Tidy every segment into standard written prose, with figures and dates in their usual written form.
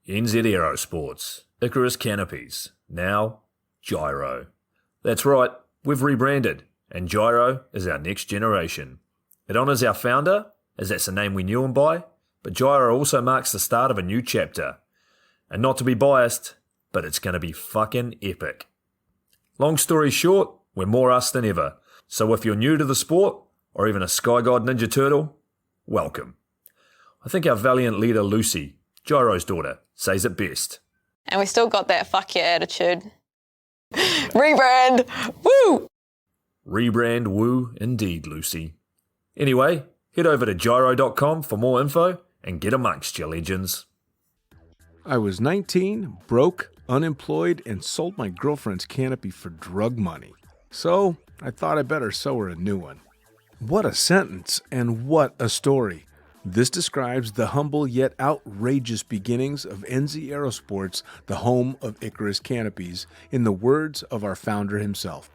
NZ Aerosports, Icarus Canopies, now Jyro. That's right, we've rebranded, and Jyro is our next generation. It honours our founder, as that's the name we knew him by, but Jyro also marks the start of a new chapter. And not to be biased, but it's going to be fucking epic. Long story short, we're more us than ever, so if you're new to the sport, or even a Sky God Ninja Turtle, welcome. I think our valiant leader Lucy, Jyro's daughter, says it best. And we still got that fuck your attitude. Rebrand! Woo! Rebrand woo indeed, Lucy. Anyway, head over to Jyro.com for more info and get amongst your legends. I was 19, broke, unemployed, and sold my girlfriend's canopy for drug money. So I thought I better sew her a new one. What a sentence, and what a story. This describes the humble yet outrageous beginnings of NZ Aerosports, the home of Icarus Canopies, in the words of our founder himself.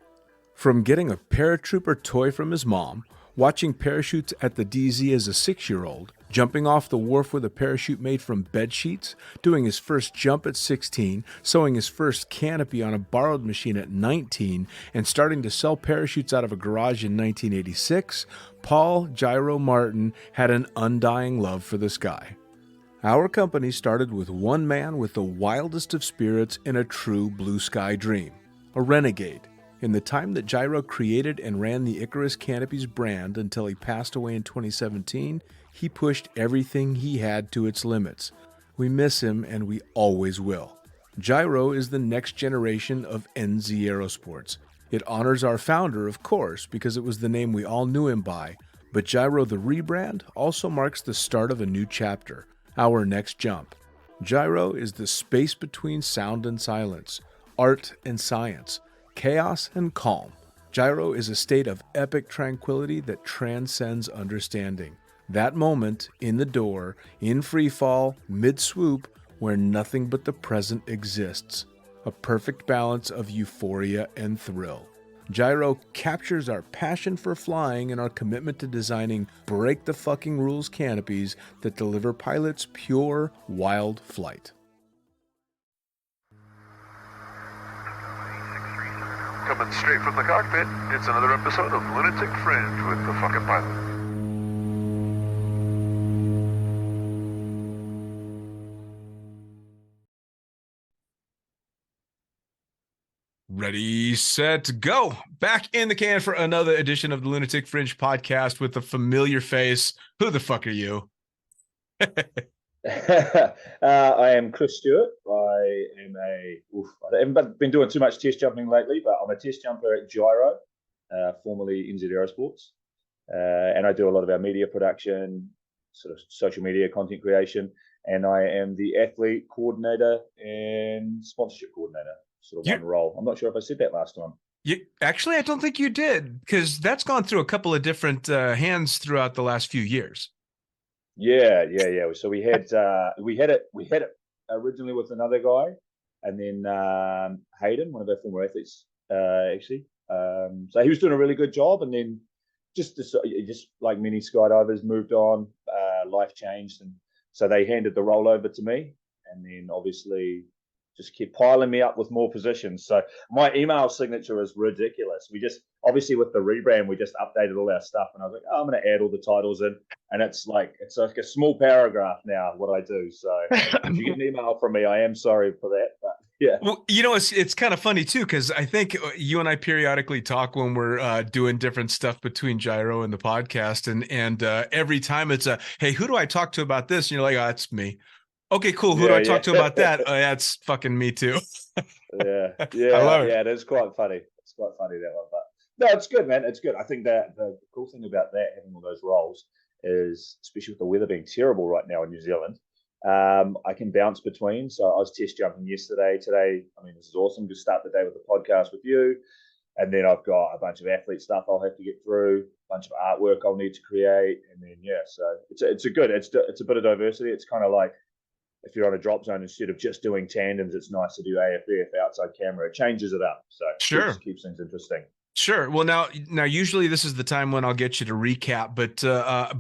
From getting a paratrooper toy from his mom, watching parachutes at the DZ as a 6-year-old, jumping off the wharf with a parachute made from bed sheets, doing his first jump at 16, sewing his first canopy on a borrowed machine at 19, and starting to sell parachutes out of a garage in 1986, Paul Jyro Martin had an undying love for the sky. Our company started with one man with the wildest of spirits and a true blue sky dream, a renegade. In the time that Jyro created and ran the Icarus Canopies brand until he passed away in 2017, he pushed everything he had to its limits. We miss him, and we always will. Jyro is the next generation of NZ Aerosports. It honors our founder, of course, because it was the name we all knew him by, but Jyro the rebrand also marks the start of a new chapter, our next jump. Jyro is the space between sound and silence, art and science, chaos and calm. Jyro is a state of epic tranquility that transcends understanding. That moment, in the door, in free fall, mid-swoop, where nothing but the present exists. A perfect balance of euphoria and thrill. Jyro captures our passion for flying and our commitment to designing break-the-fucking-rules canopies that deliver pilots pure, wild flight. Coming straight from the cockpit, it's another episode of Lunatic Fringe with the fucking pilot. Ready, set, go! Back in the can for another edition of the Lunatic Fringe podcast with a familiar face. Who the fuck are you? I am Chris Stewart. I haven't been doing too much test jumping lately, but I'm a test jumper at Jyro, formerly NZ Aerosports. And I do a lot of our media production, sort of social media content creation, and I am the athlete coordinator and sponsorship coordinator, sort of one role. I'm not sure if I said that last time. Actually, I don't think you did, because that's gone through a couple of different hands throughout the last few years. Yeah. So we had it originally with another guy, and then Hayden, one of our former athletes, actually. So he was doing a really good job, and then just like many skydivers, moved on. Life changed, and so they handed the role over to me, and then obviously just kept piling me up with more positions. So my email signature is ridiculous. We just, obviously with the rebrand, we just updated all our stuff, and I was like, I'm going to add all the titles in, and it's like a small paragraph now, what I do. So if you get an email from me, I am sorry for that, but yeah. Well, it's kind of funny too, because I think you and I periodically talk when we're doing different stuff between Jyro and the podcast, and every time it's hey, who do I talk to about this? And you're like, oh, it's me. Okay, cool. Who do I talk to about that? Oh, yeah, it's fucking me too. yeah. I love it. Yeah, it is quite funny. It's quite funny, that one. But no, it's good, man. It's good. I think that the cool thing about that, having all those roles, is, especially with the weather being terrible right now in New Zealand, I can bounce between. So I was test jumping yesterday. Today, I mean, this is awesome to start the day with a podcast with you. And then I've got a bunch of athlete stuff I'll have to get through, a bunch of artwork I'll need to create, and then so it's a bit of diversity. It's kind of like if you're on a drop zone, instead of just doing tandems, it's nice to do AFF, outside camera. It changes it up, so Sure. keeps things interesting. Sure. Well, now, usually this is the time when I'll get you to recap. But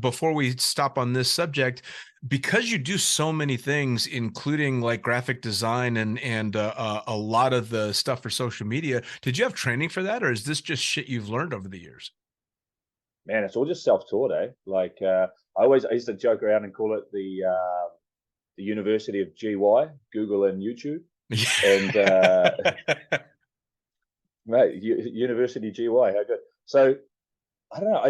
before we stop on this subject, because you do so many things, including like graphic design and a lot of the stuff for social media, did you have training for that, or is this just shit you've learned over the years? Man, it's all just self-taught, eh? Like I used to joke around and call it the University of GY, Google and YouTube, and. Mate, University GY, how good. So I don't know.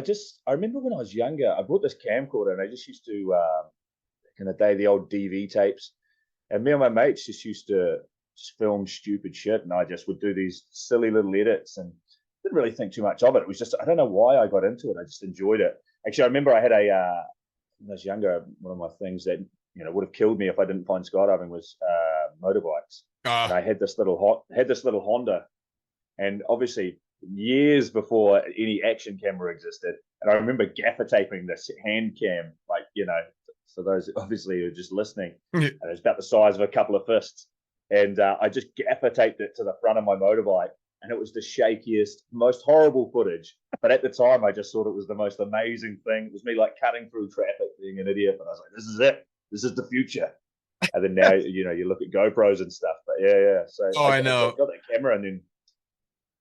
I remember when I was younger, I bought this camcorder and I just used to back in the day, the old DV tapes, and me and my mates just used to just film stupid shit, and I just would do these silly little edits and didn't really think too much of it. It was just, I don't know why I got into it. I just enjoyed it. Actually, I remember I had when I was younger, one of my things that would have killed me if I didn't find skydiving was motorbikes. And I had this little Honda. And obviously, years before any action camera existed, and I remember gaffer taping this hand cam, like, so those obviously who are just listening, and it was about the size of a couple of fists. And I just gaffer taped it to the front of my motorbike, and it was the shakiest, most horrible footage. But at the time, I just thought it was the most amazing thing. It was me like cutting through traffic, being an idiot, but I was like, this is it. This is the future. And then now, you look at GoPros and stuff. But yeah. So I know. I got that camera, and then.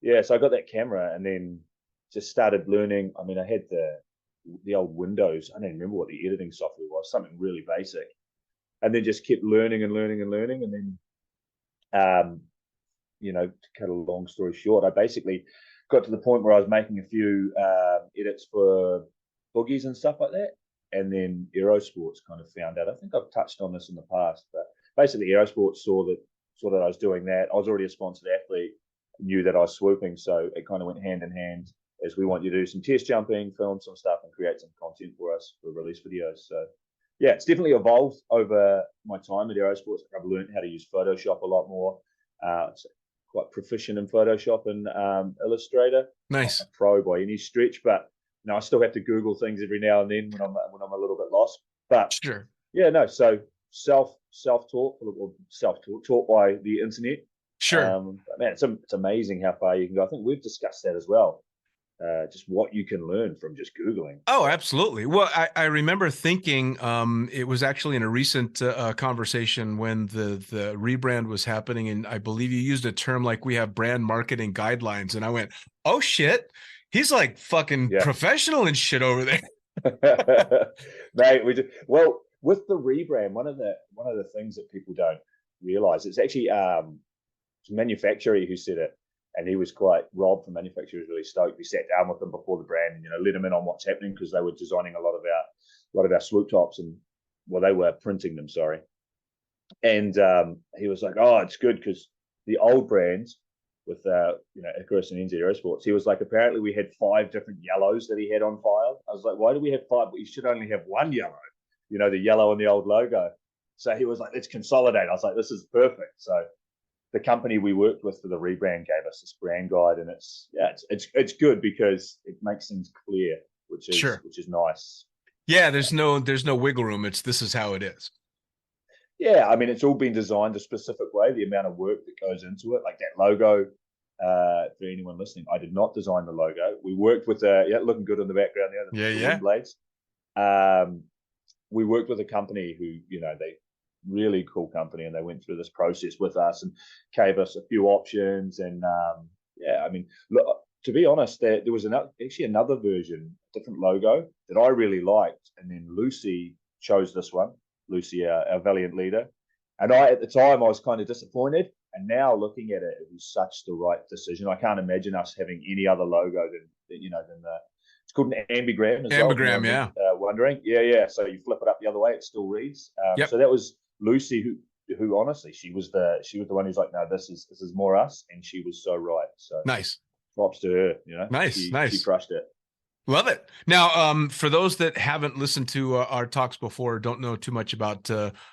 Yeah, so I got that camera and then just started learning. I mean, I had the old Windows. I don't even remember what the editing software was, something really basic. And then just kept learning. And then, to cut a long story short, I basically got to the point where I was making a few edits for boogies and stuff like that. And then Aerosports kind of found out. I think I've touched on this in the past, but basically Aerosports saw that I was doing that. I was already a sponsored athlete. Knew that I was swooping, so it kind of went hand in hand as we want you to do some test jumping, film some stuff, and create some content for us for release videos. So yeah, it's definitely evolved over my time at Aerosports. I've learned how to use Photoshop a lot more. It's quite proficient in Photoshop and Illustrator. Nice. Not a pro by any stretch, but I still have to Google things every now and then when I'm a little bit lost. But sure. Yeah, no. So self-taught by the internet. Sure. Man, it's amazing how far you can go. I think we've discussed that as well. Just what you can learn from just Googling. Oh, absolutely. Well, I remember thinking it was actually in a recent conversation when the rebrand was happening, and I believe you used a term like we have brand marketing guidelines, and I went, oh shit, he's like fucking professional and shit over there. Mate, we do. Well, with the rebrand, one of the things that people don't realize, it's actually a manufacturer who said it, and he was quite. Rob from manufacturer was really stoked. We sat down with them before the brand and let them in on what's happening, because they were designing a lot of our swoop tops, and they were printing them. Sorry, and he was like, "Oh, it's good because the old brands with Icarus and NZ Aerosports, he was like, apparently we had 5 different yellows that he had on file." I was like, "Why do we have 5? But you should only have one yellow, the yellow and the old logo." So he was like, "Let's consolidate." I was like, "This is perfect." So the company we worked with for the rebrand gave us this brand guide, and it's good because it makes things clear, which is nice. Yeah, there's no wiggle room. This is how it is. Yeah, I mean, it's all been designed a specific way. The amount of work that goes into it, like that logo. For anyone listening, I did not design the logo. We worked with looking good in the background there. The blades. We worked with a company who they. Really cool company, and they went through this process with us and gave us a few options. And I mean, look, to be honest, there was another version, different logo that I really liked, and then Lucy chose this one. Lucy, our valiant leader, and at the time I was kind of disappointed, and now looking at it, it was such the right decision. I can't imagine us having any other logo than the. It's called an ambigram. Ambigram, yeah. Wondering, yeah. So you flip it up the other way, it still reads. So that was Lucy, who honestly, she was the one who's like, no, this is more us, and she was so right. So nice, props to her. Nice. She crushed it. Love it. Now, for those that haven't listened to our talks before, don't know too much about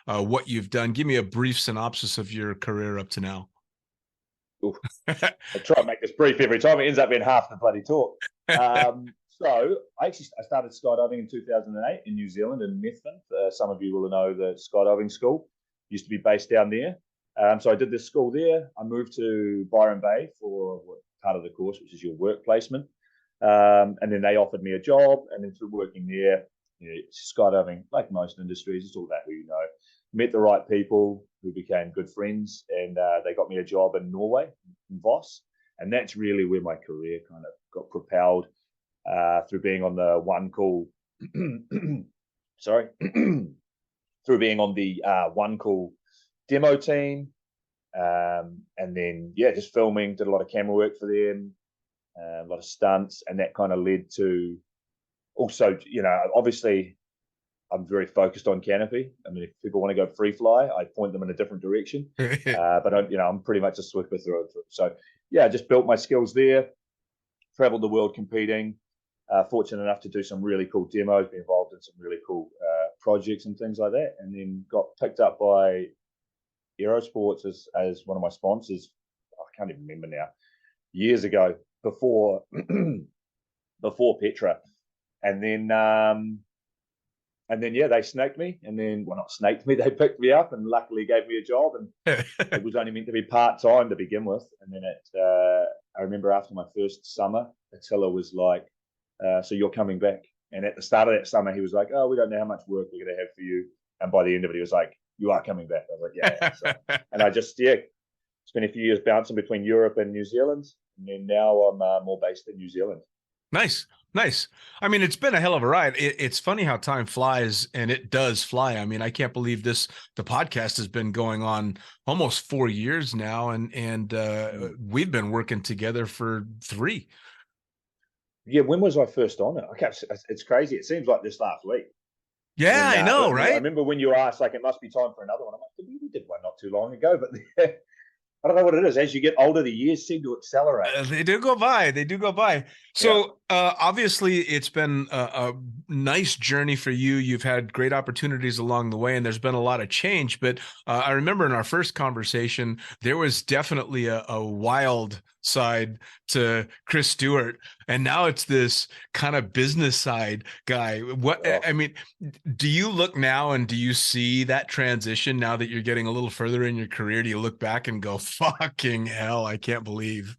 what you've done, give me a brief synopsis of your career up to now. I try to make this brief every time. It ends up being half the bloody talk. So I started skydiving in 2008 in New Zealand in Methven. Some of you will know the skydiving school. Used to be based down there. So I did this school there. I moved to Byron Bay for part of the course, which is your work placement. And then they offered me a job. And then through working there, skydiving, like most industries, it's all about who you know. Met the right people who became good friends, and they got me a job in Norway, in Voss. And that's really where my career kind of got propelled through being on the one call. Sorry. Through being on the one call demo team. And then, just filming, did a lot of camera work for them, a lot of stunts. And that kind of led to also, obviously, I'm very focused on canopy. I mean, if people want to go free fly, I point them in a different direction. But I'm pretty much a swiffer through and through. So I just built my skills there, traveled the world competing, fortunate enough to do some really cool demos, be involved in some really cool projects and things like that. And then got picked up by Jyro Sports as one of my sponsors. I can't even remember now, years ago, before Petra. And then they snaked me, and then, well, not snaked me, they picked me up and luckily gave me a job. And it was only meant to be part-time to begin with. And then I remember after my first summer, Attila was like, so you're coming back. And at the start of that summer, he was like, oh, we don't know how much work we're going to have for you. And by the end of it, he was like, you are coming back. I was like, yeah. So, and I just, spent a few years bouncing between Europe and New Zealand. And then now I'm more based in New Zealand. Nice. I mean, it's been a hell of a ride. It's funny how time flies, and it does fly. I mean, I can't believe the podcast has been going on almost 4 years now, and we've been working together for 3. Yeah, when was I first on it? It's crazy. It seems like this last week. Yeah, I know, right? I remember when you asked, like, it must be time for another one. I'm like, we did one not too long ago, but I don't know what it is. As you get older, the years seem to accelerate. They do go by. So obviously, it's been a nice journey for you. You've had great opportunities along the way, and there's been a lot of change. But I remember in our first conversation, there was definitely a wild side to Chris Stewart, and now it's this kind of business side guy. I mean, do you look now and do you see that transition now that you're getting a little further in your career? Do you look back and go, fucking hell, I can't believe?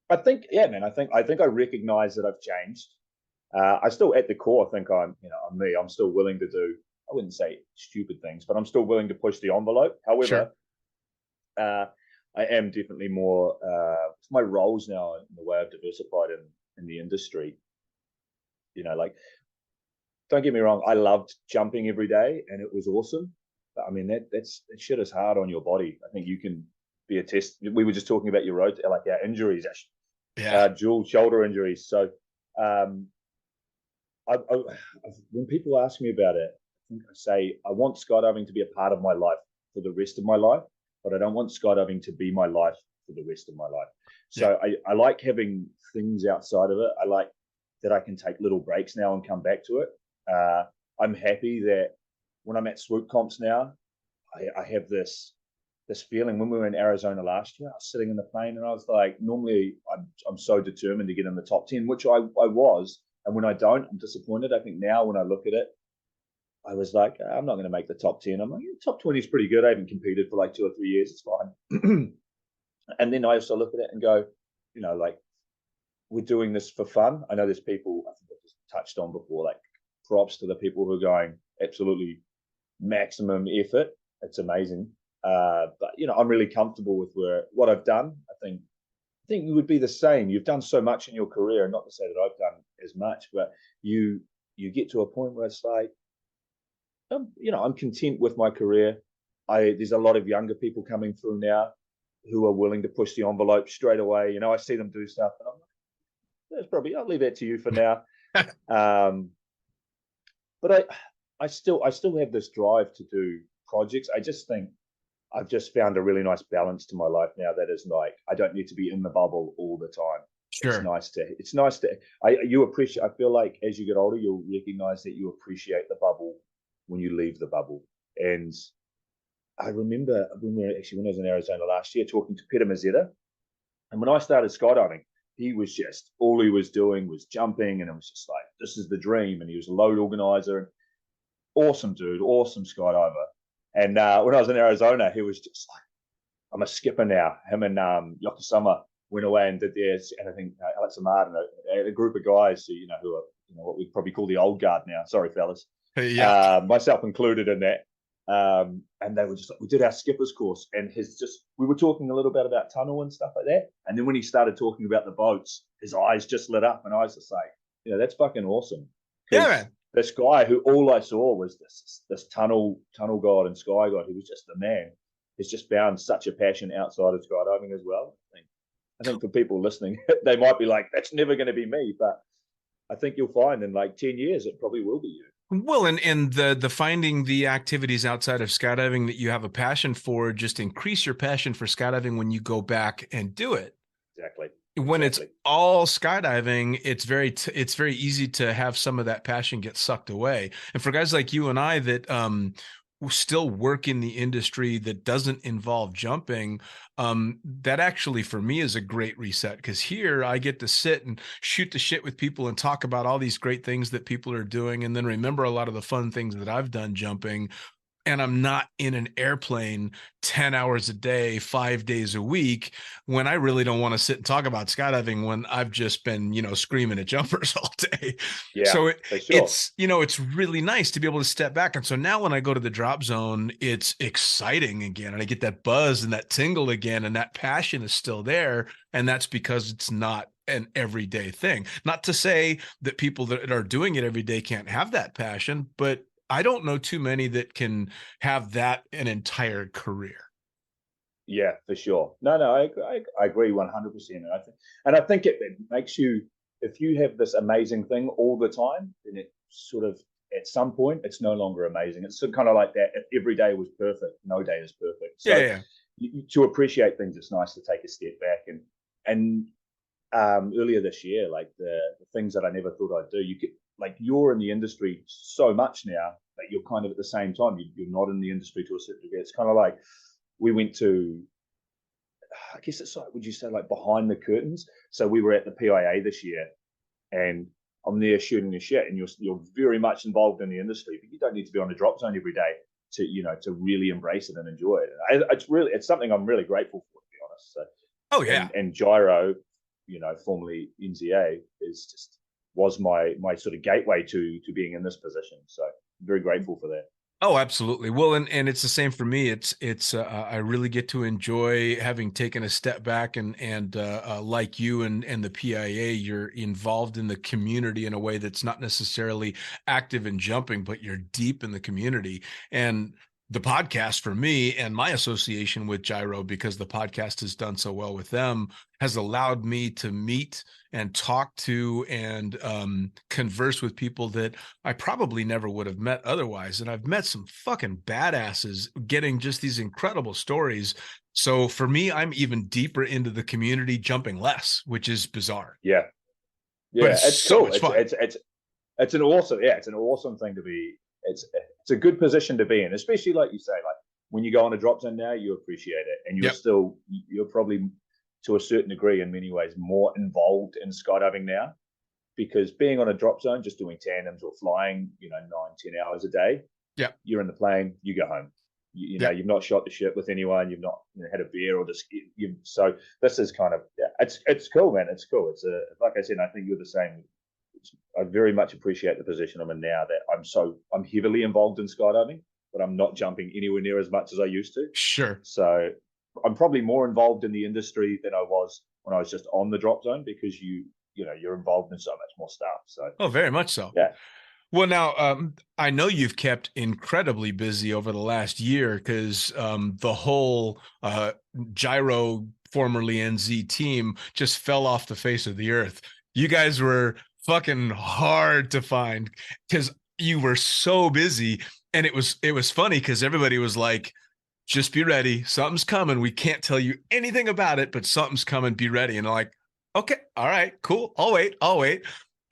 I think, man, I think I recognize that I've changed. I still, at the core, think I'm me. I'm still willing to do, I wouldn't say stupid things, but I'm still willing to push the envelope. However, I am definitely more, my roles now in the way I've diversified in the industry. Like, don't get me wrong, I loved jumping every day and it was awesome. But I mean, that shit is hard on your body. I think you can be a test. We were just talking about your road, like our injuries, dual shoulder injuries. So when people ask me about it, I think I say I want skydiving to be a part of my life for the rest of my life, but I don't want skydiving to be my life for the rest of my life. So I like having things outside of it. I like that I can take little breaks now and come back to it. I'm happy that when I'm at swoop comps now, I have this feeling. When we were in Arizona last year, I was sitting in the plane and I was like, normally I'm so determined to get in the top 10, which I was. And when I don't, I'm disappointed. I think now when I look at it, I was like, I'm not going to make the top 10. I'm like, top 20 is pretty good. I haven't competed for like 2 or 3 years. It's fine. And then I also look at it and go, like, we're doing this for fun. I know there's people, I think I've just touched on before, like, props to the people who are going absolutely maximum effort. It's amazing. But I'm really comfortable with what I've done. I think you would be the same. You've done so much in your career, and not to say that I've done as much, but you get to a point where it's like, I'm content with my career. There's a lot of younger people coming through now who are willing to push the envelope straight away. I see them do stuff, and I'm like, I'll leave that to you for now. But I still have this drive to do projects. I just think I've just found a really nice balance to my life now that is like, I don't need to be in the bubble all the time. Sure. It's nice to, I feel like as you get older, you'll recognize that you appreciate the bubble when you leave the bubble. And I remember when I was in Arizona last year talking to Peter Mazzetta. And when I started skydiving, he was just, all he was doing was jumping, and it was just like, this is the dream. And he was a load organizer. Awesome dude, awesome skydiver. And when I was in Arizona, he was just like, I'm a skipper now. Him and Yokosuka went away and did theirs. And I think Alex Amard and a group of guys who, who are, what we'd probably call the old guard now. Sorry, fellas. Yeah. Myself included in that. And they were just like, we did our skipper's course, and we were talking a little bit about tunnel and stuff like that. And then when he started talking about the boats, his eyes just lit up, and I was just like, that's fucking awesome. Yeah, man. This guy who all I saw was this tunnel god and sky god, who was just the man, has just found such a passion outside of skydiving as well. I think for people listening, they might be like, that's never going to be me, but I think you'll find in like 10 years, it probably will be you. Well, and the finding the activities outside of skydiving that you have a passion for, just increase your passion for skydiving when you go back and do it. Exactly. When it's all skydiving, it's very easy to have some of that passion get sucked away. And for guys like you and I that still work in the industry that doesn't involve jumping, that actually for me is a great reset, because here I get to sit and shoot the shit with people and talk about all these great things that people are doing, and then remember a lot of the fun things that I've done jumping. And I'm not in an airplane 10 hours a day, 5 days a week, when I really don't want to sit and talk about skydiving when I've just been, screaming at jumpers all day. Yeah, so it's, it's really nice to be able to step back. And so now when I go to the drop zone, it's exciting again. And I get that buzz and that tingle again. And that passion is still there. And that's because it's not an everyday thing. Not to say that people that are doing it every day can't have that passion, but I don't know too many that can have that an entire career. Yeah, for sure. No, I agree 100%. And I think it makes you, if you have this amazing thing all the time, then it sort of, at some point, it's no longer amazing. It's kind of like that. If every day was perfect, no day is perfect. So to appreciate things, it's nice to take a step back. And earlier this year, like the things that I never thought I'd do, you're in the industry so much now that you're kind of at the same time, you're not in the industry to a certain degree. It's kind of like we went to, I guess it's like, would you say like behind the curtains? So we were at the PIA this year, and I'm there shooting the shit, and you're very much involved in the industry, but you don't need to be on the drop zone every day to really embrace it and enjoy it. It's something I'm really grateful for, to be honest. So, oh yeah, and Jyro, formerly NZA, was my sort of gateway to being in this position. So I'm very grateful for that. Oh, absolutely. Well, and it's the same for me. It's I really get to enjoy having taken a step back and like you and the PIA, you're involved in the community in a way that's not necessarily active in jumping, but you're deep in the community. And the podcast for me and my association with Jyro, because the podcast has done so well with them, has allowed me to meet and talk to and converse with people that I probably never would have met otherwise. And I've met some fucking badasses getting just these incredible stories. So for me, I'm even deeper into the community, jumping less, which is bizarre. Yeah. But it's cool. So fun. It's an awesome thing to be. It's a good position to be in, especially like you say, like when you go on a drop zone now, you appreciate it, and you're probably to a certain degree in many ways more involved in skydiving now, because being on a drop zone, just doing tandems or flying, 9-10 hours a day, you're in the plane, you go home. You've not shot the shit with anyone, you've not had a beer or just so this is kind of it's cool, man. It's cool. It's like I said, I think you're the same. I very much appreciate the position I'm in now, that I'm heavily involved in skydiving, but I'm not jumping anywhere near as much as I used to. Sure. So I'm probably more involved in the industry than I was when I was just on the drop zone, because you're involved in so much more stuff. So very much so. Yeah. Well, now I know you've kept incredibly busy over the last year, because the whole Jyro, formerly NZ team, just fell off the face of the earth. You guys were fucking hard to find because you were so busy, and it was funny because everybody was like, just be ready, something's coming, we can't tell you anything about it, but something's coming, be ready. And I'm like, okay, all right, cool, I'll wait.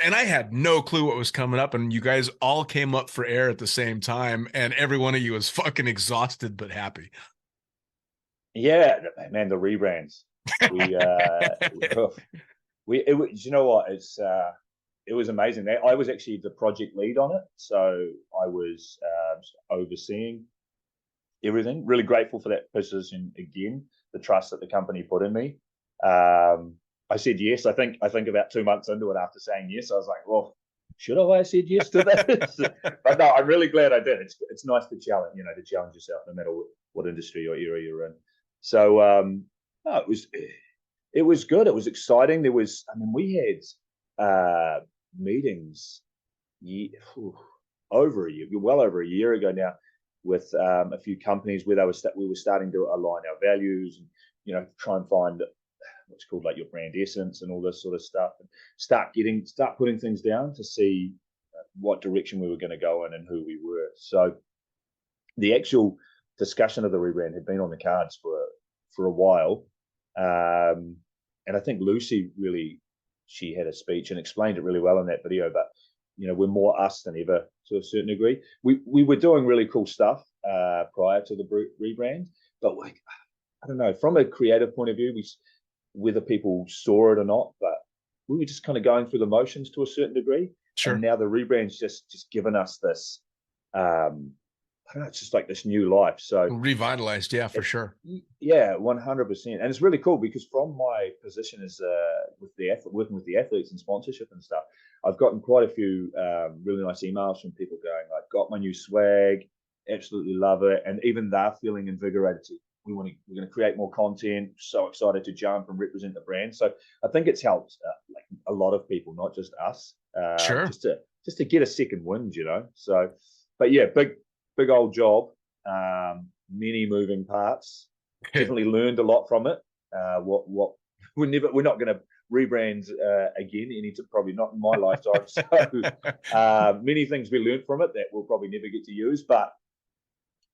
And I had no clue what was coming up, and you guys all came up for air at the same time, and every one of you was fucking exhausted but happy. Yeah, man, the rebrands. You know what? It was amazing. I was actually the project lead on it, so I was overseeing everything. Really grateful for that position again, the trust that the company put in me. I said yes. I think about 2 months into it, after saying yes, I was like, well, should have I said yes to this? But no, I'm really glad I did. It's nice to challenge, to challenge yourself, no matter what industry or area you're in. So no, it was good. It was exciting. We had meetings well over a year ago now, with a few companies where we were starting to align our values and try and find what's called like your brand essence and all this sort of stuff, and start putting things down to see what direction we were going to go in and who we were. So the actual discussion of the rebrand had been on the cards for a while, and I think Lucy she had a speech and explained it really well in that video. But we're more us than ever to a certain degree. We were doing really cool stuff prior to the rebrand, but I don't know, from a creative point of view, whether people saw it or not, but we were just kind of going through the motions to a certain degree. Sure. And now the rebrand's just given us this, I don't know, it's just like this new life. So Revitalized, yeah, for sure. Yeah, 100%. And it's really cool because from my position as working with the athletes and sponsorship and stuff, I've gotten quite a few really nice emails from people going like, got my new swag, absolutely love it, and even they're feeling invigorated to. We're going to create more content. So excited to jump and represent the brand. So I think it's helped like a lot of people, not just us. Sure. Just to get a second wind, So, but yeah, big old job. Many moving parts. Definitely learned a lot from it. We're not going to rebrand again. Probably not in my lifetime. So many things we learned from it that we'll probably never get to use. But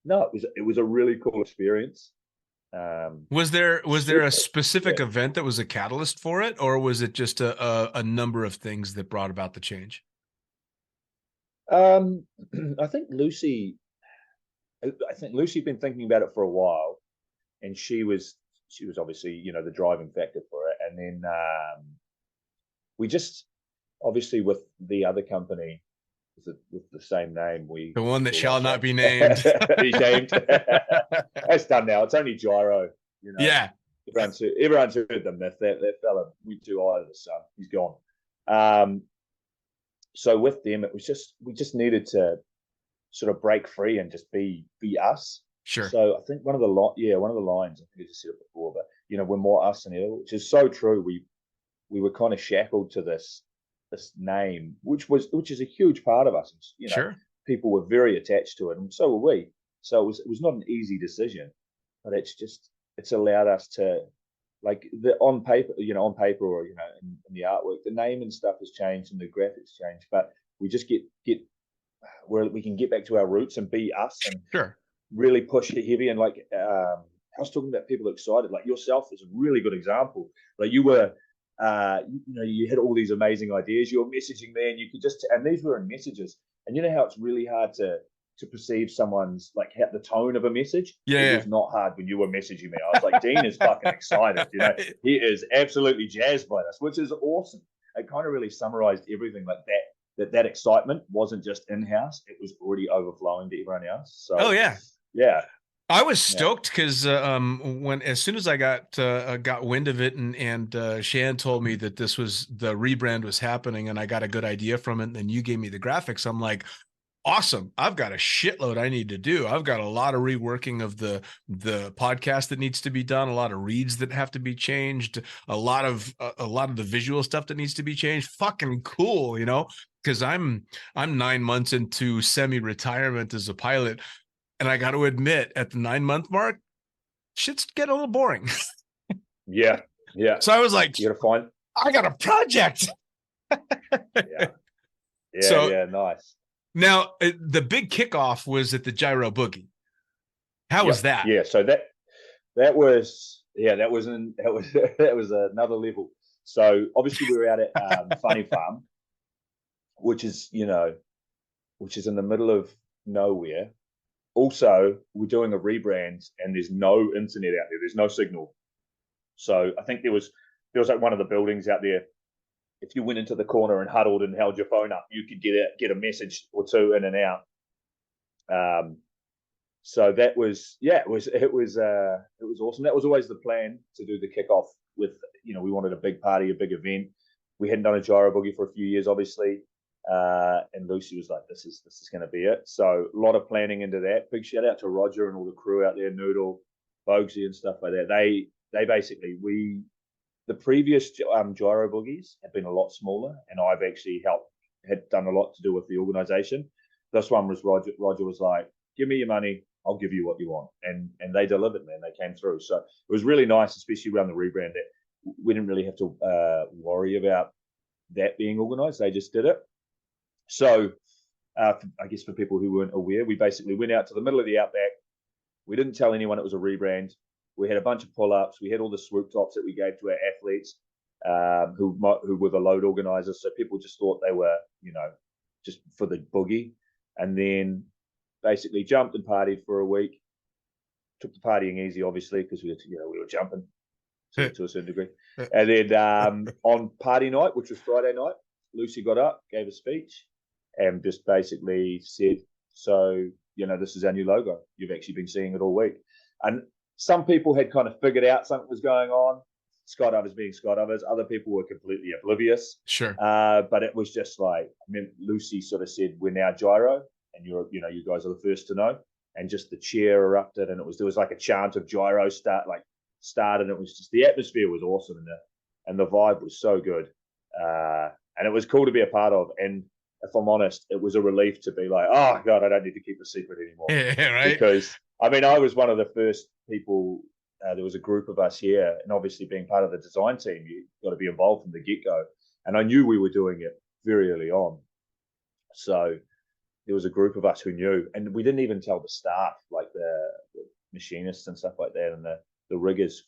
no, it was a really cool experience. Was there a specific event that was a catalyst for it, or was it just a number of things that brought about the change? I think Lucy'd been thinking about it for a while, and she was obviously the driving factor for it. And then we just obviously with the other company with the same name, the one that shall not be named. Be named. That's done now. It's only Jyro. Yeah. Everyone's heard the myth. That fella went too high to the sun. He's gone. So with them, it was we just needed to sort of break free and just be us. Sure. So I think one of the lines, I think I just said it before, but we're more us than ever, which is so true. We were kind of shackled to this name, which is a huge part of us. Sure. People were very attached to it, and so were we. So it was not an easy decision, but it's allowed us to, like, on paper or in the artwork, the name and stuff has changed and the graphics changed, but we just get where we can get back to our roots and be us and sure. really push it heavy. And like I was talking about people excited, like yourself is a really good example. Like you were you had all these amazing ideas. You were messaging me, and you could and these were in messages. And you know how it's really hard to perceive someone's like the tone of a message. Yeah, it was not hard when you were messaging me. I was like, Dean is fucking excited. He is absolutely jazzed by this, which is awesome. It kind of really summarized everything like that. That excitement wasn't just in-house; it was already overflowing to everyone else. So, oh yeah. I was stoked because as soon as I got wind of it, and Shan told me that the rebrand was happening, and I got a good idea from it, and then you gave me the graphics, I'm like, awesome. I've got a shitload I need to do. I've got a lot of reworking of the podcast that needs to be done, a lot of reads that have to be changed, a lot of the visual stuff that needs to be changed. Fucking cool, because I'm 9 months into semi-retirement as a pilot. And I got to admit, at the 9-month mark, shit's getting a little boring. Yeah. So I was like, I got a project. Yeah, nice. Now, the big kickoff was at the Jyro Boogie. How was that? Yeah, so that was another level. So obviously we were out at Funny Farm, which is in the middle of nowhere. Also, we're doing a rebrand, and there's no internet out there. There's no signal. So I think there was like one of the buildings out there if you went into the corner and huddled and held your phone up, you could get a message or two in and out. So that was, it was awesome. That was always the plan, to do the kickoff with, we wanted a big party, a big event. We hadn't done a Jyro boogie for a few years, obviously. And Lucy was like, this is going to be it. So a lot of planning into that. Big shout out to Roger and all the crew out there, Noodle, Bogsy and stuff like that. They basically, the previous Jyro boogies have been a lot smaller, and I've actually had done a lot to do with the organization. This one was Roger was like, give me your money, I'll give you what you want. And they delivered, man. They came through. So it was really nice, especially around the rebrand, that we didn't really have to worry about that being organized. They just did it. So I guess for people who weren't aware, we basically went out to the middle of the outback. We didn't tell anyone it was a rebrand. We had a bunch of pull-ups. We had all the swoop tops that we gave to our athletes who were the load organizers. So people just thought they were, just for the boogie. And then basically jumped and partied for a week. Took the partying easy, obviously, because we were jumping to a certain degree. And then on party night, which was Friday night, Lucy got up, gave a speech, and just basically said, so, this is our new logo. You've actually been seeing it all week. And some people had kind of figured out something was going on, skydivers being skydivers. Other people were completely oblivious. Sure. But it was just like, Lucy sort of said, we're now Jyro, and you guys are the first to know. And just the cheer erupted, and there was like a chant of Jyro started, and it was just, the atmosphere was awesome, and the vibe was so good. And it was cool to be a part of. And if I'm honest, it was a relief to be like, oh God, I don't need to keep a secret anymore. Yeah, right. Because I was one of the first people. There was a group of us here, and obviously being part of the design team, you got to be involved from the get-go. And I knew we were doing it very early on. So there was a group of us who knew, and we didn't even tell the staff, like the machinists and stuff like that, and the riggers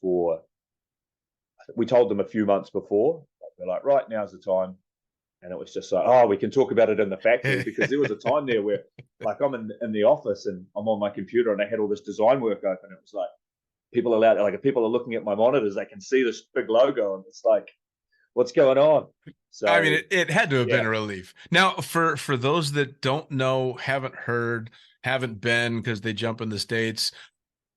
we told them a few months before. They're like, right, now's the time. And it was just like, oh, we can talk about it in the factory, because there was a time there where, like, I'm in the office and I'm on my computer and I had all this design work open. It was like, people are looking at my monitors, they can see this big logo, and it's like, what's going on? So it had to have been a relief. Now, for those that don't know, haven't heard, haven't been, because they jump in the States,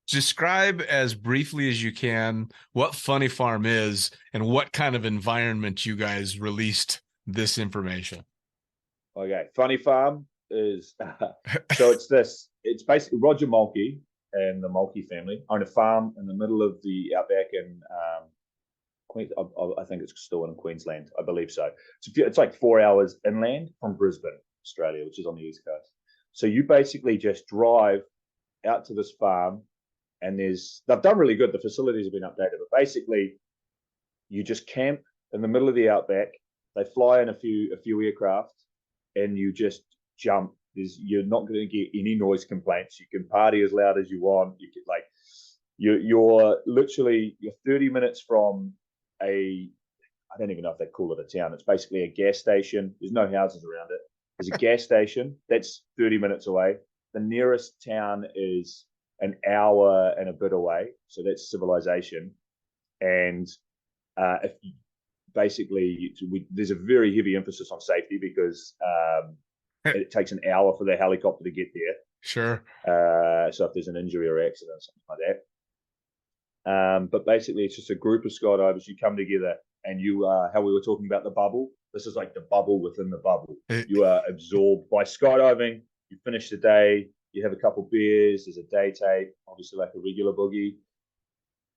describe as briefly as you can what Funny Farm is and what kind of environment you guys released this information. Okay, Funny Farm is so it's basically Roger Mulkey and the Mulkey family own a farm in the middle of the outback in I think it's still in Queensland, I believe so. It's like 4 hours inland from Brisbane, Australia, which is on the east coast. So you basically just drive out to this farm, and they've done really good. The facilities have been updated, but basically you just camp in the middle of the outback. They fly in a few aircraft, and you just jump. You're not going to get any noise complaints. You can party as loud as you want. You can you're 30 minutes from I don't even know if they call it a town. It's basically a gas station. There's no houses around it. There's a gas station that's 30 minutes away. The nearest town is an hour and a bit away. So that's civilization. And there's a very heavy emphasis on safety, because it takes an hour for the helicopter to get there. Sure. So if there's an injury or accident or something like that. But basically, it's just a group of skydivers. You come together, and you how we were talking about the bubble. This is like the bubble within the bubble. You are absorbed by skydiving. You finish the day. You have a couple beers. There's a day tape, obviously like a regular boogie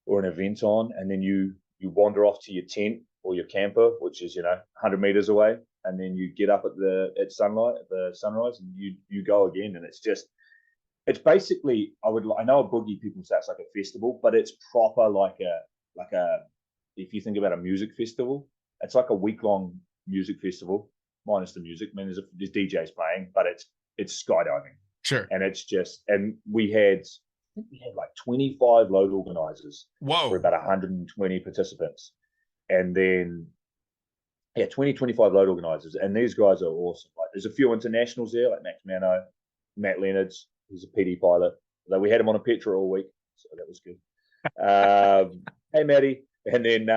or an event on, and then you wander off to your tent or your camper, which is 100 meters away, and then you get up at sunlight, at the sunrise, and you go again, and it's basically, I know a boogie, people say it's like a festival, but it's proper like a if you think about a music festival, it's like a week-long music festival, minus the music. I mean, there's DJs playing, but it's skydiving. Sure. And we had like 25 load organizers. Whoa. For about 120 participants. And then 25 load organizers, and these guys are awesome. Like, there's a few internationals there, like Max Mano, Matt Leonards, who's a PD pilot. Though we had him on a Petra all week, so that was good. Hey Matty, and then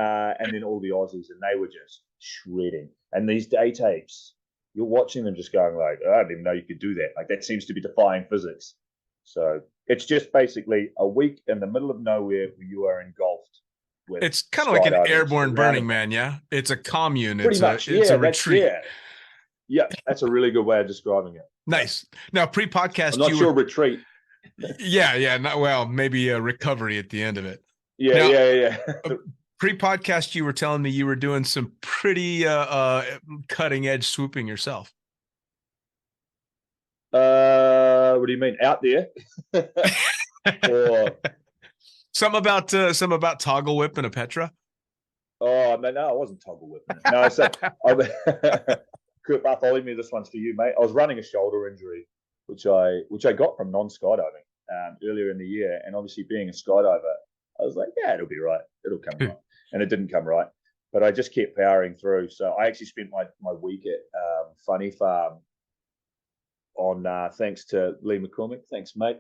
all the Aussies, and they were just shredding. And these day tapes, you're watching them just going like, I didn't even know you could do that. Like that seems to be defying physics. So it's just basically a week in the middle of nowhere where you are engulfed with. It's kind of like an skydiving airborne around Burning it. Man, yeah? It's a commune. Pretty It's much, it's yeah. a retreat. Yeah, that's a really good way of describing it. Nice. Now, pre-podcast, I'm not sure retreat. Yeah. Not, well, maybe a recovery at the end of it. Yeah, Now, yeah. Pre-podcast, you were telling me you were doing some pretty cutting-edge swooping yourself. What do you mean, out there? Or some about toggle whipping a Petra. Oh no, I wasn't toggle whipping it. No, so Kurt Bartholomew, this one's for you, mate. I was running a shoulder injury, which I got from non-skydiving earlier in the year, and obviously being a skydiver, I was like, yeah, it'll be right, it'll come right, and it didn't come right, but I just kept powering through. So I actually spent my week at Funny Farm on thanks to Lee McCormick, thanks mate.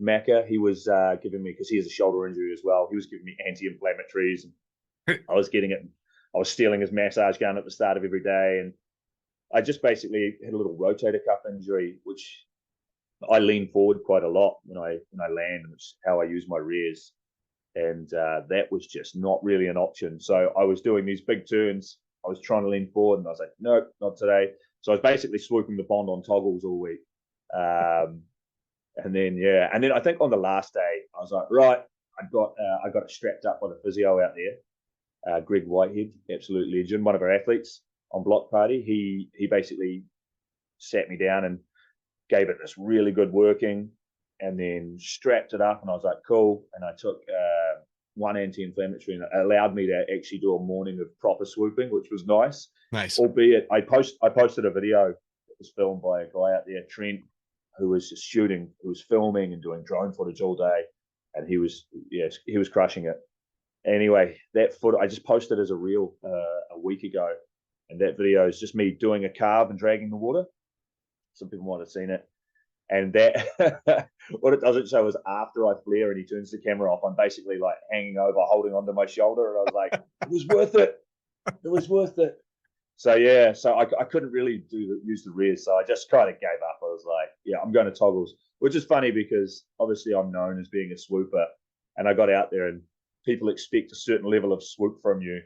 Macca, he was giving me, because he has a shoulder injury as well, he was giving me anti-inflammatories. I was getting it. I was stealing his massage gun at the start of every day, and I just basically had a little rotator cuff injury, which I lean forward quite a lot when I land, and it's how I use my rears, and that was just not really an option. So I was doing these big turns. I was trying to lean forward, and I was like, nope, not today. So I was basically swooping the pond on toggles all week, and then I think on the last day I was like, right, I got it strapped up by the physio out there. Greg Whitehead, absolute legend, one of our athletes on Block Party. He basically sat me down and gave it this really good working, and then strapped it up, and I was like, cool. And I took one anti-inflammatory, and it allowed me to actually do a morning of proper swooping, which was nice. Nice. Albeit I posted a video that was filmed by a guy out there, Trent, who was just shooting, who was filming and doing drone footage all day, and he was crushing it. Anyway, that footage I just posted as a reel a week ago, and that video is just me doing a carve and dragging the water. Some people might have seen it, and that what it doesn't show is after I flare and he turns the camera off, I'm basically like hanging over, holding onto my shoulder, and I was like, it was worth it. It was worth it. So yeah, so I couldn't really use the rears, so I just kind of gave up. I was like, yeah, I'm going to toggles, which is funny because obviously I'm known as being a swooper, and I got out there and people expect a certain level of swoop from you,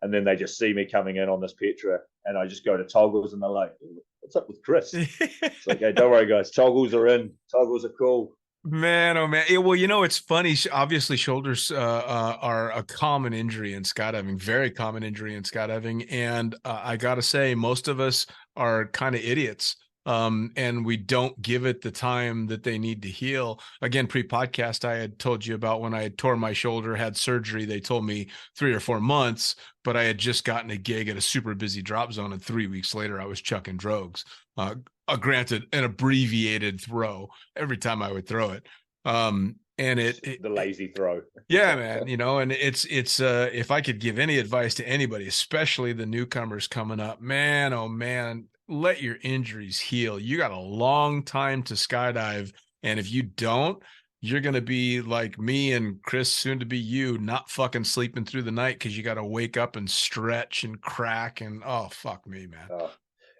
and then they just see me coming in on this Petra, and I just go to toggles, and they're like, what's up with Chris? It's like, hey, don't worry guys, toggles are in, toggles are cool. Man, oh man. Well, it's funny. Obviously, shoulders are a common injury in skydiving, very common injury in skydiving. And I got to say, most of us are kind of idiots. And we don't give it the time that they need to heal. Again, pre-podcast, I had told you about when I had tore my shoulder, had surgery. They told me 3 or 4 months, but I had just gotten a gig at a super busy drop zone. And 3 weeks later, I was chucking drogues. Granted, an abbreviated throw every time I would throw it. And it the lazy throw. Yeah, man. And it's if I could give any advice to anybody, especially the newcomers coming up, man, oh man, let your injuries heal. You got a long time to skydive. And if you don't, you're going to be like me and Chris, soon to be you, not fucking sleeping through the night because you got to wake up and stretch and crack. And oh, fuck me, man.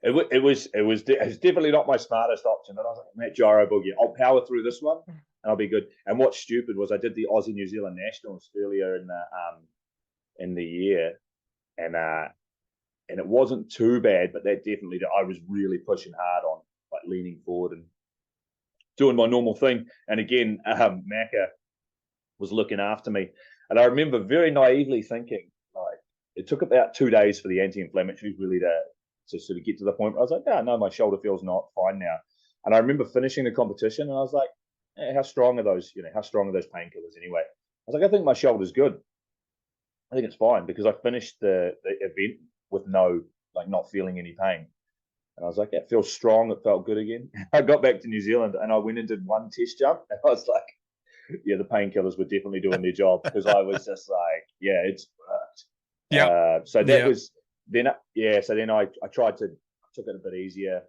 It was definitely not my smartest option. And I was like, that Jyro boogie, I'll power through this one and I'll be good. And what's stupid was I did the Aussie New Zealand Nationals earlier in the year, and it wasn't too bad, but that definitely, I was really pushing hard on, like leaning forward and doing my normal thing. And again, Macca was looking after me, and I remember very naively thinking, like, it took about 2 days for the anti-inflammatories really to sort of get to the point where I was like, no, my shoulder feels not fine now. And I remember finishing the competition, and I was like, how strong are those? How strong are those painkillers anyway? I was like, I think my shoulder's good. I think it's fine, because I finished the event with not feeling any pain. And I was like, it feels strong. It felt good again. I got back to New Zealand, and I went and did one test jump, and I was like, yeah, the painkillers were definitely doing their job, because I was just like, yeah, it's worked. Yeah. So that was. Then I took it a bit easier,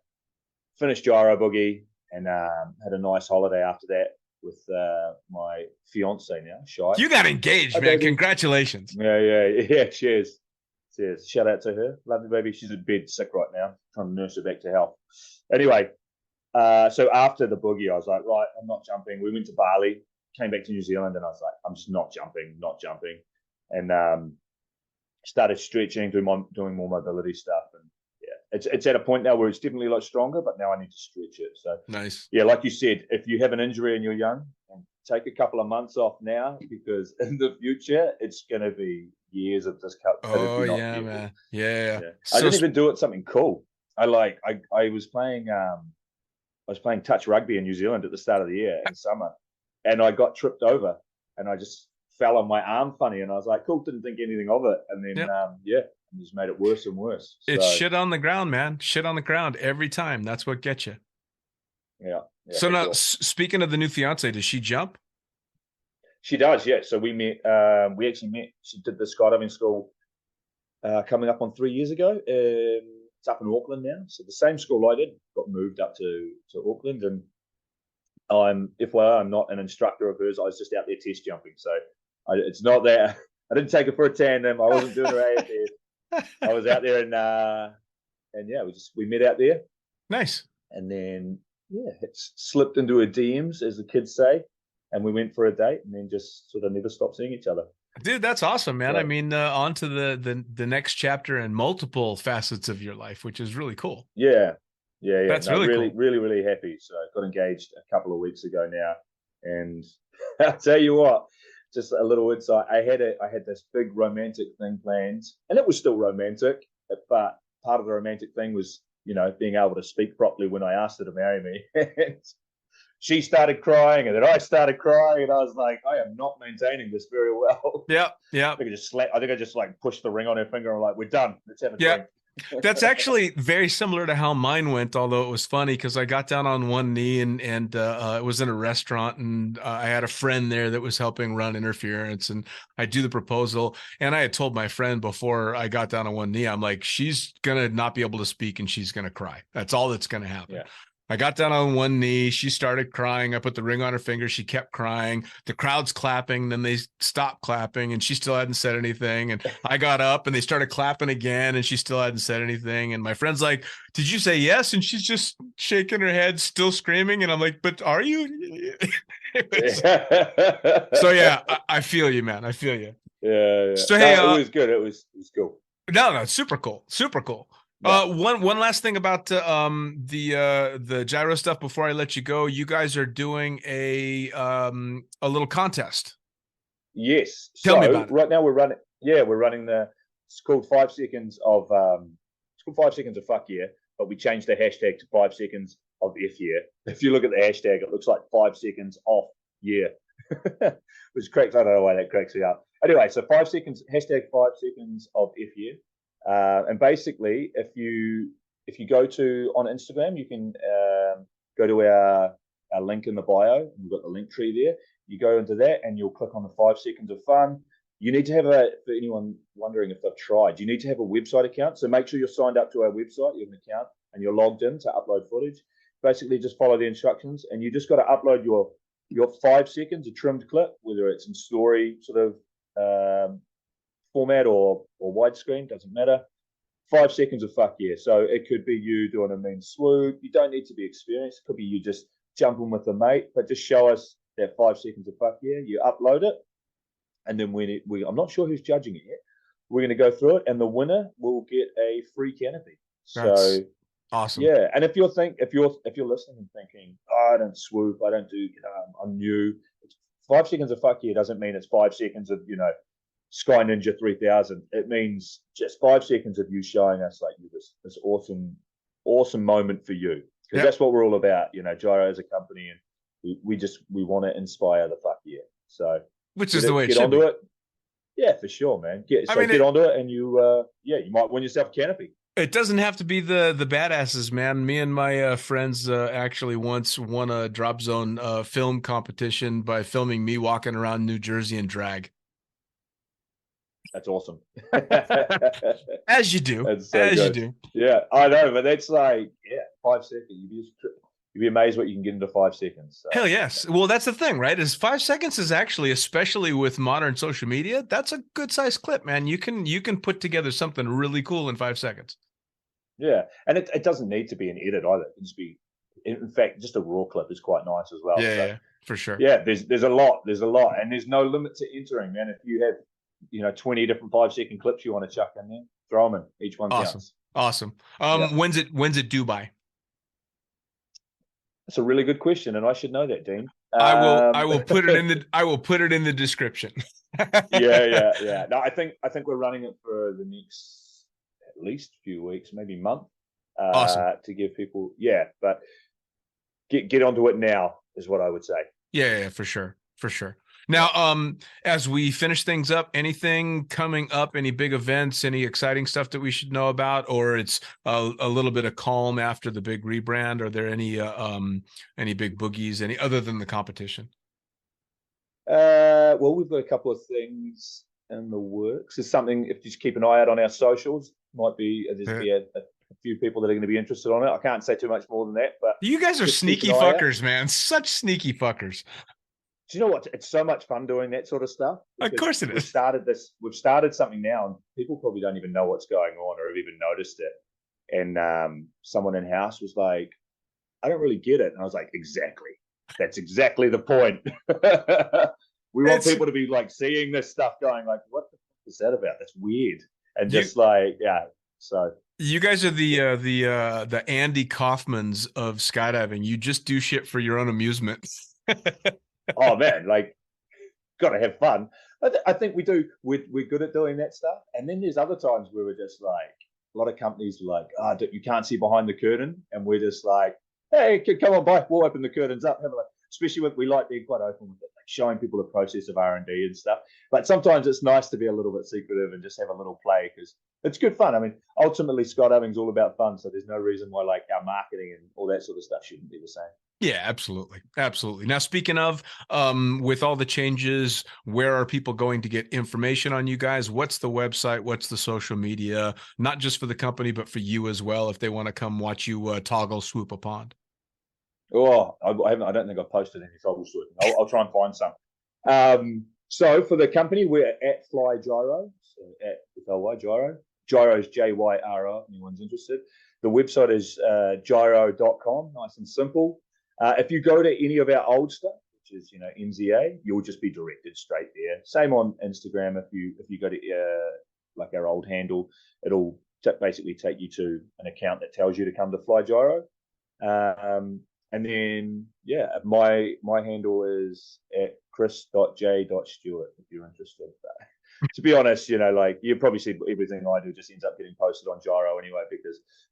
finished Jyro boogie, and had a nice holiday after that with my fiance now, Shy. You got engaged, man. Congratulations. Yeah, cheers. Cheers. Shout out to her. Love you, baby. She's in bed sick right now. Trying to nurse her back to health. Anyway, so after the boogie, I was like, right, I'm not jumping. We went to Bali, came back to New Zealand, and I was like, I'm just not jumping. And started stretching, doing more mobility stuff. And yeah, it's at a point now where it's definitely a lot stronger, but now I need to stretch it. So Nice. yeah, like you said, if you have an injury and you're young, take a couple of months off now, because in the future it's going to be years of discomfort. Oh yeah, man. Yeah. I didn't even do it something cool. I was playing touch rugby in New Zealand at the start of the year in summer, and I got tripped over and I just fell on my arm funny, and I was like, cool, didn't think anything of it, and then just made it worse and worse. It's shit on the ground, man. Shit on the ground every time. That's what gets you. Yeah. So now, speaking of the new fiance, does she jump? She does, yeah. So we met. We actually met. She did the skydiving school coming up on 3 years ago. It's up in Auckland now. So the same school I did got moved up to Auckland, and I'm not an instructor of hers. I was just out there test jumping. So it's not that I didn't take her for a tandem. I wasn't doing her AFS. I was out there, and yeah, we met out there. Nice. And then it slipped into her DMs, as the kids say, and we went for a date, and then just sort of never stopped seeing each other. Dude, that's awesome, man. Right. I mean, on to the next chapter and multiple facets of your life, which is really cool. Yeah. That's really cool. Really happy. So I got engaged a couple of weeks ago now, and I'll tell you what, just a little insight. I had this big romantic thing planned, and it was still romantic, but part of the romantic thing was, being able to speak properly when I asked her to marry me. And she started crying, and then I started crying, and I was like, I am not maintaining this very well. Yeah. I think I just pushed the ring on her finger. I'm like, we're done. Let's have a drink. That's actually very similar to how mine went, although it was funny because I got down on one knee and it was in a restaurant, and I had a friend there that was helping run interference, and I do the proposal, and I had told my friend before I got down on one knee, I'm like, she's going to not be able to speak and she's going to cry. That's all that's going to happen. Yeah. I got down on one knee. She started crying. I put the ring on her finger. She kept crying. The crowd's clapping. Then they stopped clapping, and she still hadn't said anything. And I got up, and they started clapping again, and she still hadn't said anything. And my friend's like, "Did you say yes?" And she's just shaking her head, still screaming. And I'm like, "But are you?" So yeah, I feel you, man. I feel you. Yeah. So hey, it was good. It was cool. No, super cool. Yeah. One last thing about the Jyro stuff before I let you go. You guys are doing a little contest. Yes. Tell me about it. Right now we're running. Yeah, we're running it's called 5 seconds of fuck yeah, but we changed the hashtag to 5 seconds of F yeah. If you look at the hashtag, it looks like 5 seconds off yeah, which cracks. I don't know why that cracks me up. Anyway, so 5 seconds hashtag 5 seconds of F yeah. And basically, if you go on Instagram, you can go to our link in the bio. We've got the link tree there. You go into that, and you'll click on the 5 seconds of fun. You need to have for anyone wondering if they've tried, you need to have a website account. So make sure you're signed up to our website, you have an account, and you're logged in to upload footage. Basically, just follow the instructions, and you just got to upload your 5 seconds, a trimmed clip, whether it's in story sort of format or widescreen, doesn't matter. 5 seconds of fuck yeah. So it could be you doing a mean swoop. You don't need to be experienced. It could be you just jumping with a mate, but just show us that 5 seconds of fuck yeah. You upload it, and then I'm not sure who's judging it yet. We're going to go through it, and the winner will get a free canopy. That's awesome. Yeah, and if you're listening and thinking, I don't swoop, I don't do, I'm new. 5 seconds of fuck yeah doesn't mean it's 5 seconds of Sky Ninja 3000. It means just 5 seconds of you showing us like this awesome moment for you, because that's what we're all about. Jyro as a company, and we want to inspire the fuck yeah. So which is the way it should get onto be. it. Yeah, for sure, man. Get onto it, and you might win yourself a canopy. It doesn't have to be the badasses, man. Me and my friends actually once won a drop zone film competition by filming me walking around New Jersey in drag. That's awesome. As you do. That's so good. You do. Yeah, I know, but that's 5 seconds. you'd be amazed what you can get into 5 seconds. So. Hell yes. Well, that's the thing, right? Is 5 seconds is actually, especially with modern social media, that's a good sized clip, man. You can put together something really cool in 5 seconds. Yeah, and it doesn't need to be an edit either. It can just be, in fact, just a raw clip is quite nice as well. Yeah, for sure. Yeah, there's a lot, and there's no limit to entering, man. If you have 20 different 5 second clips you want to chuck in there, throw them in. Each one counts. Awesome. Yeah. When's it due by? That's a really good question, and I should know that, Dean. I will put it in the description. yeah. No, I think we're running it for the next at least few weeks, maybe month. Awesome. To give people, but get onto it now is what I would say. Yeah, for sure. Now, as we finish things up, anything coming up, any big events, any exciting stuff that we should know about, or it's a little bit of calm after the big rebrand? Are there any big boogies, any other than the competition? Well, we've got a couple of things in the works. There's something, if you just keep an eye out on our socials, might be a few people that are going to be interested on it. I can't say too much more than that, but you guys are sneaky fuckers, man. Such sneaky fuckers. Do you know what? It's so much fun doing that sort of stuff. Of course it is. We've started something now, and people probably don't even know what's going on or have even noticed it. And someone in house was like, I don't really get it. And I was like, exactly. That's exactly the point. We want people to be like seeing this stuff going like, what the fuck is that about? That's weird. And just so. You guys are the Andy Kaufmans of skydiving. You just do shit for your own amusement. Oh man, like, gotta have fun. I think we do. We're good at doing that stuff. And then there's other times where we're just like, a lot of companies are like, you can't see behind the curtain, and we're just like, hey, come on by, we'll open the curtains up, have a look. Especially we like being quite open with it, like showing people the process of R&D and stuff. But sometimes it's nice to be a little bit secretive and just have a little play, because it's good fun. I mean, ultimately, skydiving is all about fun, so there's no reason why like our marketing and all that sort of stuff shouldn't be the same. Yeah, absolutely. Now, speaking of, with all the changes, where are people going to get information on you guys? What's the website? What's the social media? Not just for the company, but for you as well, if they want to come watch you toggle swoop a pond. Oh, I don't think I've posted any toggle swooping. I'll try and find some. So for the company, we're at Fly Jyro, so at FLY Jyro. Jyro's Jyro, if anyone's interested. The website is jyro.com, nice and simple. If you go to any of our old stuff, which is NZA, you'll just be directed straight there. Same on Instagram. If you go to like our old handle, it'll basically take you to an account that tells you to come to Fly Jyro. And then my handle is at chris.j.stewart if you're interested. But to be honest, like you probably see everything I do just ends up getting posted on Jyro anyway,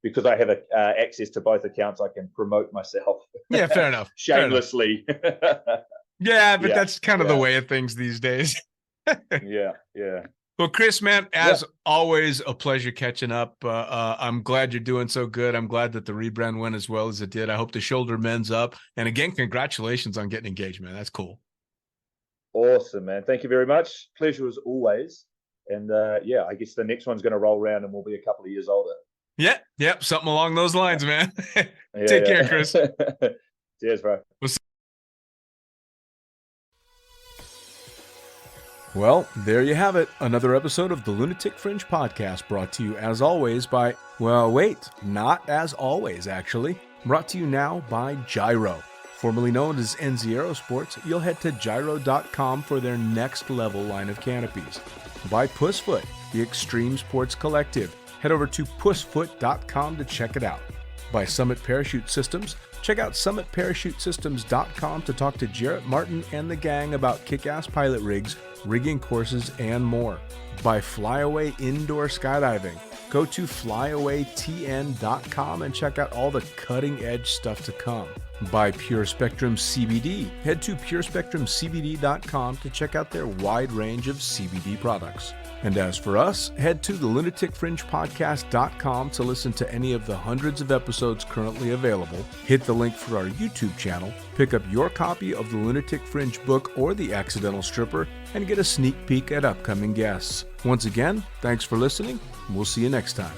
because I have access to both accounts. I can promote myself. Yeah, fair enough. Shamelessly. Yeah, but that's kind of the way of things these days. Yeah. Well, Chris, man, as always, a pleasure catching up. I'm glad you're doing so good. I'm glad that the rebrand went as well as it did. I hope the shoulder mends up. And again, congratulations on getting engaged, man. That's cool. Awesome, man. Thank you very much. Pleasure as always. And I guess the next one's going to roll around and we'll be a couple of years older. Yeah, something along those lines, man. Take care, Chris. Cheers, bro. Well, there you have it. Another episode of the Lunatic Fringe podcast, brought to you as always by, well, wait, not as always, actually. Brought to you now by Jyro. Formerly known as NZ Aerosports, you'll head to Jyro.com for their next level line of canopies. By Pussfoot, the Extreme Sports Collective. Head over to pussfoot.com to check it out. By Summit Parachute Systems, check out summitparachutesystems.com to talk to Jarrett Martin and the gang about kick-ass pilot rigs, rigging courses, and more. By Flyaway Indoor Skydiving, go to flyawaytn.com and check out all the cutting-edge stuff to come. By Pure Spectrum CBD, head to purespectrumcbd.com to check out their wide range of CBD products. And as for us, head to the lunaticfringepodcast.com to listen to any of the hundreds of episodes currently available, hit the link for our YouTube channel, pick up your copy of the Lunatic Fringe book or The Accidental Stripper, and get a sneak peek at upcoming guests. Once again, thanks for listening. We'll see you next time.